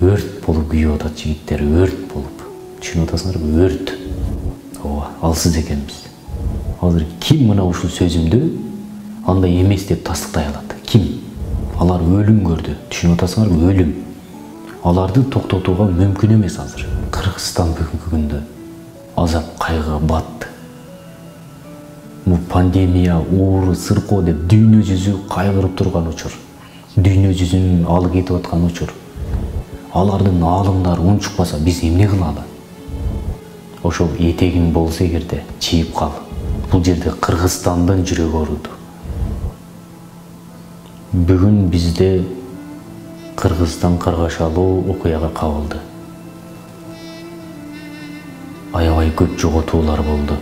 өрт болуп күйүп атат жигиттер, өрт болуп. Түшүнүп атасыңарбы? Өрт. Ооба, алсыз экенбиз. Азыр ким мына ушул сөзүмдү андай эмес деп тастыктай алат? Ким? Алар өлүм көрдү. Түшүнүп атасыңарбы? Өлүм. Аларды токтотууга мүмкүн эмес азыр. Кыргызстан бүгүнкү күндө азап кайгыга батты. Бул пандемия, ууру, сыркоо деп дүйнө жүзү кайгырып турган учур. Дүйнө жүзүнүн алы кетип аткан учур. Алардын аалымдары унчукпаса биз эмне кылалы? Ошол этегиң болсо эгерде чийип кал. Бул жерде Кыргызстандын жүрөгү ооруду. Бүгүн бизде Кыргызстан каргашалуу окуяга кабылды. Аябай көп жоготуулар болду.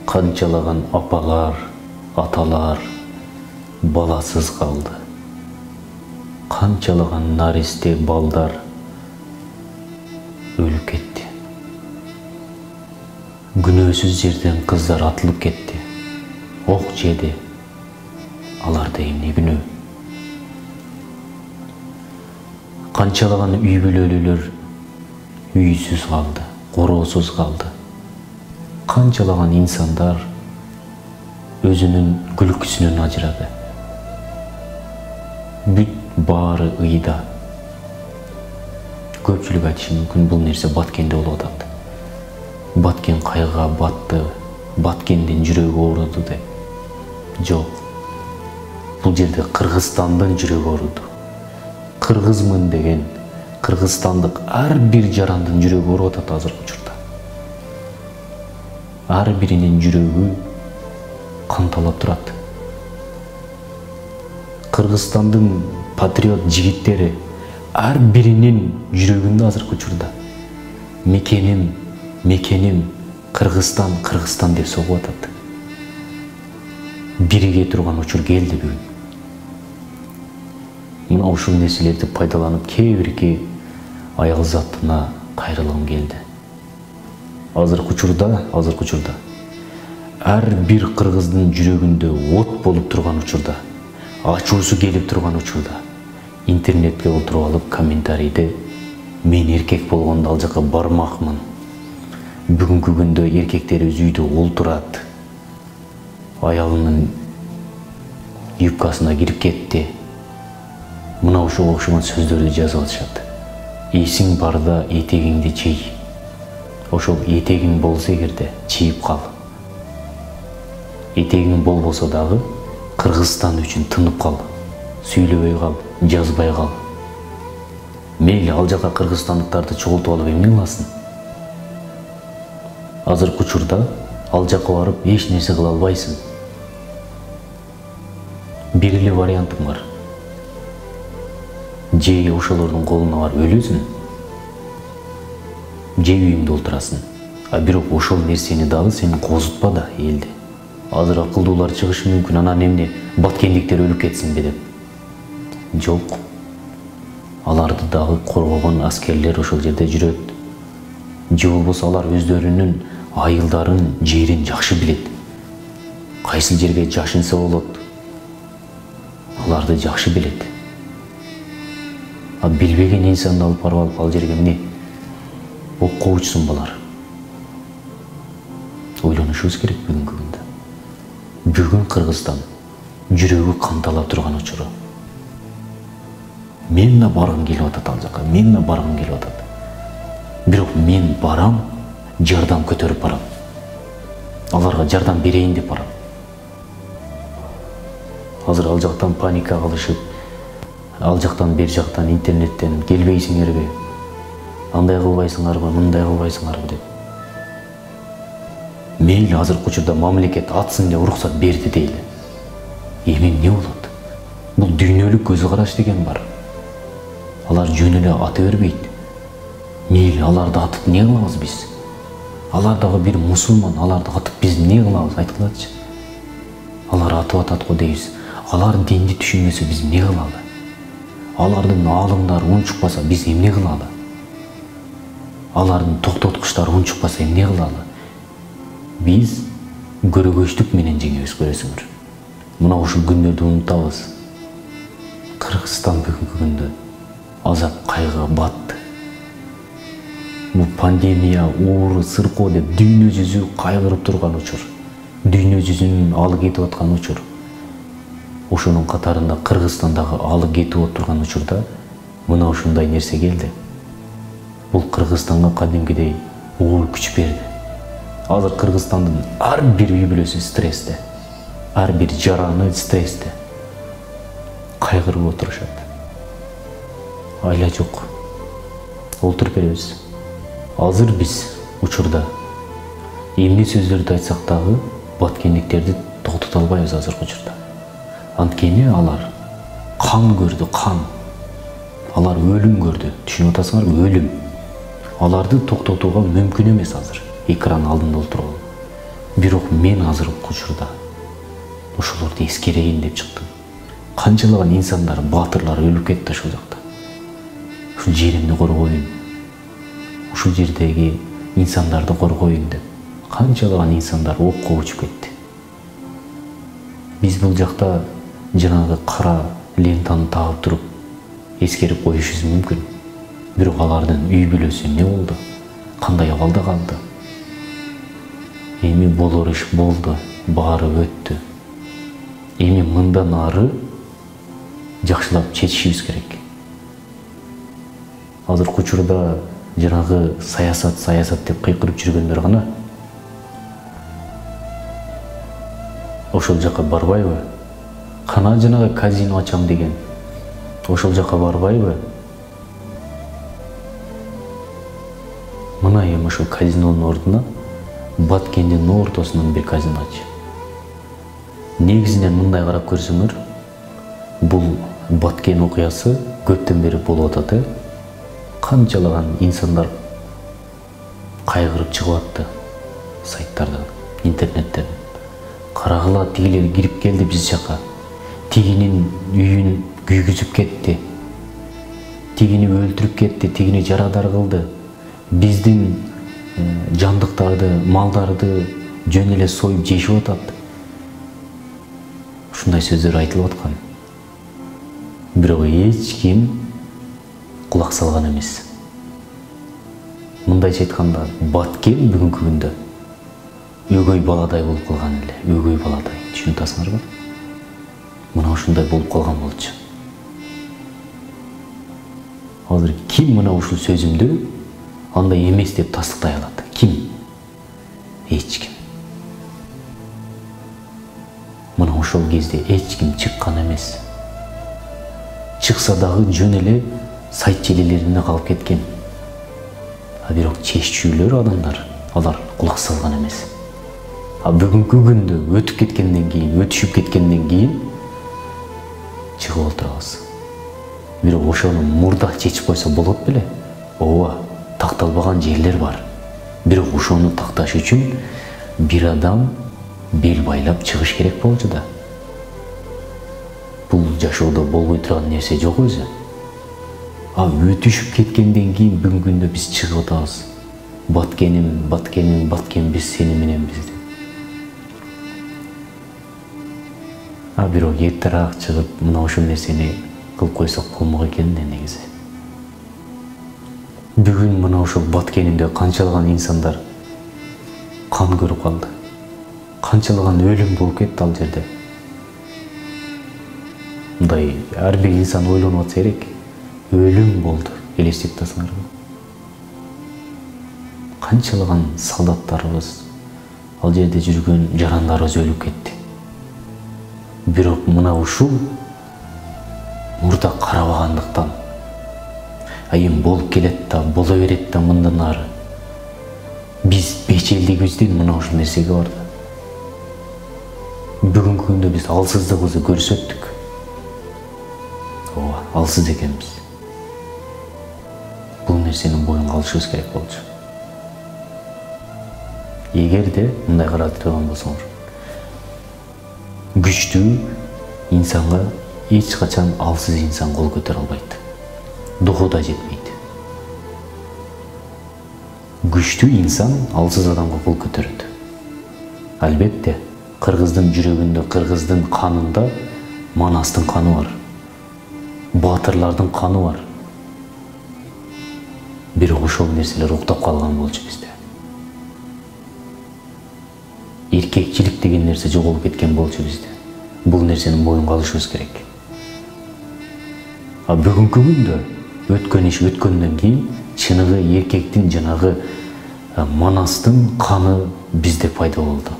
Канчалаган апалар, аталар баласыз калды. Канчалаган наристе балдар өлүп кетти. Күнөөсүз жерден кыздар атылып кетти. Ок жеди. Аларда эмне күнөө? Канчалаган үй бүлөлүүлөр үйсүз калды, короосуз калды. Канчалаган инсандар өзүнүн күлкүсүнөн ажырады. Бүт баары ыйда. Көпчүлүк айтышы мүмкүн бул нерсе Баткенде болуп атат. Баткен кайгыга батты, Баткендин жүрөгү ооруду деп. Жок. Бул жерде Кыргызстандын жүрөгү ооруду. Кыргызмын деген кыргызстандык ар бир жарандын жүрөгү ооруп атат азыркы учурда. Ар биринин жүрөгү канталап турат. Кыргызстандын патриот жигиттери ар биринин жүрөгүндө азыркы учурда мекеним, мекеним, Кыргызстан, Кыргызстан деп согуп атат. Бириге турган учур келди бүгүн. Мына ушул нерселерди пайдаланып кээ бирки аял затына кайрылгым келди. Азыркы учурда ар бир кыргыздын жүрөгүндө от болуп турган учурда, ачуусу келип турган учурда интернетке отуруп алып комментарийде мен эркек болгондо ал жака бармакмын. Бүгүнкү күндө эркектерибиз үйдө олтурат. Аялынын юбкасына кирип кетти. Мына ушуга окшогон сөздөрдү жазып атышат. Эсиң барда этегиңди чий. Ошол этегиң болсо эгерде чийип кал. Этегиң болбосо дагы Кыргызстан үчүн тынып кал. Сүйлөбөй кал, жазбай кал. Мейли ал жака кыргызстандыктарды чогултуп алып эмне кыласың? Азыркы учурда ал жака барып эч нерсе кыла албайсың. Бир эле вариантың бар. Же ошолордун колуна барып өлөсүң, же үйүңдө олтурасың. А бирок ошол нерсени дагы сени козутпа да элди. Азыр акылдуулар чыгышы мүмкүн, анан эмне баткендиктер өлүп кетсинби деп. Жок. Аларды дагы коргогон аскерлер ошол жерде жүрөт. Же болбосо алар өздөрүнүн айылдарын, жерин жакшы билет. Кайсы жерге жашынса болот, аларды жакшы билет. А билбеген инсанды алып барып алып ал жерге эмне окко учсун балар. Ойлонушубуз керек бүгүнкү күндө. Бүгүн Кыргызстан жүрөгү канталап турган учуру. Мен да баргым келип атат ал жака, мен да баргым келип атат. Бирок мен барам, жардам көтөрүп барам. Аларга жардам берейин деп барам. Азыр ал жактан паника кылышып, ал жактан бер жактан интернеттен келбейсиңерби, андай кылбайсыңарбы, мындай кылбайсыңарбы деп. Мейли азыркы учурда мамлекет атсын деп уруксат берди дейли. Эми эмне болот? Бул дүйнөлүк көзү караш деген бар. Алар жөн эле ата бербейт. Мейли аларды атып не кылабыз биз? Алар дагы бир мусулман, аларды атып биз не кылабыз? Айткылачы. Алар атып атат го дейбиз. Алар динди түшүнбөсө биз эмне кылалы? Алардын аалымдары унчукпаса биз эмне кылалы? Алардын токтоткучтары унчукпаса эмне кылалы? Биз көрөгөчтүк менен жеңебиз, көрөсүңөр. Мына ушул күндөрдү унутабыз. Кыргызстан бүгүнкү күндө азап кайгыга батты. Бул пандемия, оору, сыркоо деп дүйнө жүзү кайгырып турган учур. Дүйнө жүзүнүн алы кетип аткан учур. Ошонун катарында Кыргызстандагы алы кетип отурган учурда мына ушундай нерсе келди. Бул Кыргызстанга кадимкидей оор күч берди. Азыр Кыргызстандын ар бир үй бүлөсү стрессте, ар бир жараны стрессте. Кайгырып отурушат. Айла жок. Олтуруп беребиз. Азыр биз учурда эмне сөздөрдү айтсак дагы баткендиктерди токтото албайбыз азыркы учурда. Анткени алар кан көрдү, кан. Алар өлүм көрдү. Түшүнүп атасыңарбы? Өлүм. Аларды токтотууга мүмкүн эмес азыр. Экран алдында отуруп. Бирок мен азыркы учурда ошолорду эскерейин деп чыктым. Канчалаган инсандар, баатырлар өлүп кетти ушул жакта. Ушул жеримди коргоюн. Ушул жердеги инсандарды коргоюн деп канчалаган инсандар окко учуп кетти. Биз бул жакта жанагы кара лентаны тагып туруп эскерип коюшубуз мүмкүн. Бирок алардын үй бүлөсү эмне болду? Кандай абалда калды? Эми болор иш болду, баары өттү. Эми мындан ары жакшылап чечишибиз керек. Азыркы учурда жанагы саясат деп кыйкырып жүргөндөр гана ошол жака барбайбы? Кана жанагы казино ачам деген ошол жака барбайбы? Мына эми ошол казинонун ордуна Баткендин ортосунан бир казино ач. Негизинен мындай карап көрсөңөр, бул Баткен окуясы көптөн бери болуп атат. Канчалаган инсандар кайгырып чыгып атты сайттардан, интернеттен. Карагыла, тигилер кирип келди биз жака. Тигинин үйүн күйгүзүп кетти. Тигини өлтүрүп кетти, тигини жарадар кылды. Биздин жандыктарды, малдарды жөн эле союп жешип атат. Ушундай сөздөр айтылып аткан. Бирок эч ким кулак салган эмес. Мындайча айтканда, Баткен бүгүнкү күндө өгөй баладай болуп калган эле, өгөй баладай. Түшүнүп атасыңарбы? Мына ушундай болуп калган болчу. Азыр ким мына ушул сөзүмдү андай эмес деп тастыктай алат? Ким? Эч ким. Мына ошол кезде эч ким чыккан эмес. Чыкса дагы жөн эле сайт желелерине калып кеткен. А бирок чечүүлөр адамдар, алар кулак салган эмес. А бүгүнкү күндө өтүп кеткенден кийин, өтүшүп кеткенден кийин чыгып отурабыз. Бирок ошону мурда чечип койсо болот беле? Ооба, такталбаган жерлер бар. Бирок ошону такташ үчүн бир адам бел байлап чыгыш керек болчу да. Бул жашоодо болбой турган нерсе жок өзү. А өтүшүп кеткенден кийин бүгүнкү күндө биз чыгып атабыз. Баткеним, Баткеним, Баткен биз сени мененбиз деп. А бирок эртерээк чыгып мына ошол нерсени кылып койсок болмок экен да негизи. Бүгүн мына ошол Баткенимде канчалаган инсандар кан көрүп калды. Канчалаган өлүм болуп кетти ал жерде. Мындай ар бир инсан ойлонуп атса керек. Өлүм болду, элестетип атасыңарбы? Канчалаган солдаттарыбыз, ал жерде жүргөн жарандарыбыз өлүп кетти. Бирок мына ушул мурда карабагандыктан, эми болуп келет да, боло берет да мындан ары. Биз бечелдигибизден мына ушул нерсеге барды. Бүгүнкү күндө биз алсыздыгыбызды көрсөттүк. Ооба, алсыз экенбиз. Бул нерсенин боюн алышыбыз керек болчу. Эгерде мындай карап турган болсоңор, күчтүү инсанга эч качан алсыз инсан кол көтөрө албайт. Духу да жетпейт. Күчтүү инсан алсыз адамга кол көтөрөт. Албетте, кыргыздын жүрөгүндө, кыргыздын канында Манастын каны бар. Батырлардын каны бар. бирок ошол нерселер уктап калган болчу бизде. Эркекчилик деген нерсе жоголуп кеткен болчу бизде. Бул нерсени моюнга алышыбыз керек. А бүгүнкү күндө өткөн иш өткөндөн кийин чыныгы эркектин жанагы манастын каны бизде пайда болду.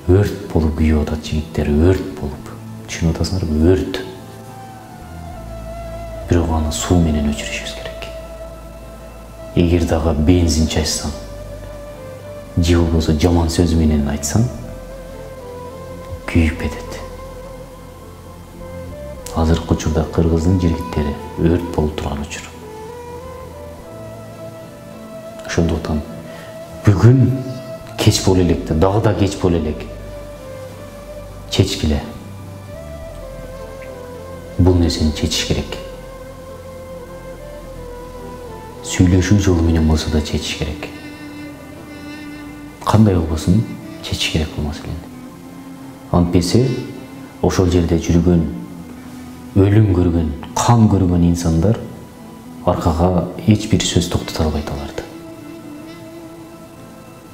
Өрт болуп күйүп атат жигиттер, өрт болуп. Түшүнүп атасыңарбы? Өрт. Бирок аны суу менен өчүрүшүбүз керек. Эгер дагы бензин чачсаң, же болбосо жаман сөз менен айтсаң, күйүп кетет. Азыркы учурда Кыргыздын жигиттери өрт болуп турган учур. Ошондуктан бүгүн кеч боло элек, дагы да кеч боло элек чечкиле. Бул нерсени чечиш керек. Сүйлөшүү жолу менен болсо да чечиш керек. Кандай болбосун чечиш керек бул маселени. Антпесе ошол жерде жүргөн, өлүм көргөн, кан көргөн инсандар аркага эч бир сөз токтото албайт аларды.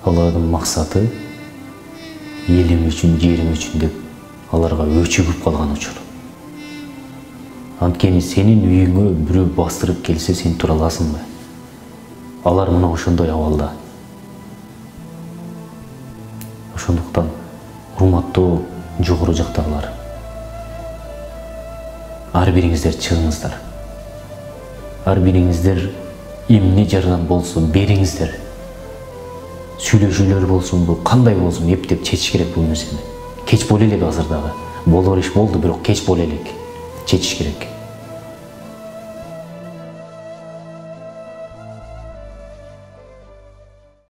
Алардын максаты элим үчүн, жерим үчүн деп аларга өчүгүп калган учур. Анткени сенин үйүңө бирөө бастырып келсе, сен тура аласыңбы? Алар мына ошондой абалда. Ошондуктан урматтуу жогору жактагылар, ар бириңиздер чыгыңыздар. Ар бириңиздер эмне жардам болсо бериңиздер. Сүйлөшүүлөр болсунбу, кандай болсун, эптеп чечиш керек бул нерсени. Кеч боло элек азыр дагы. Болор иш болду, бирок кеч боло элек. Чечиш керек.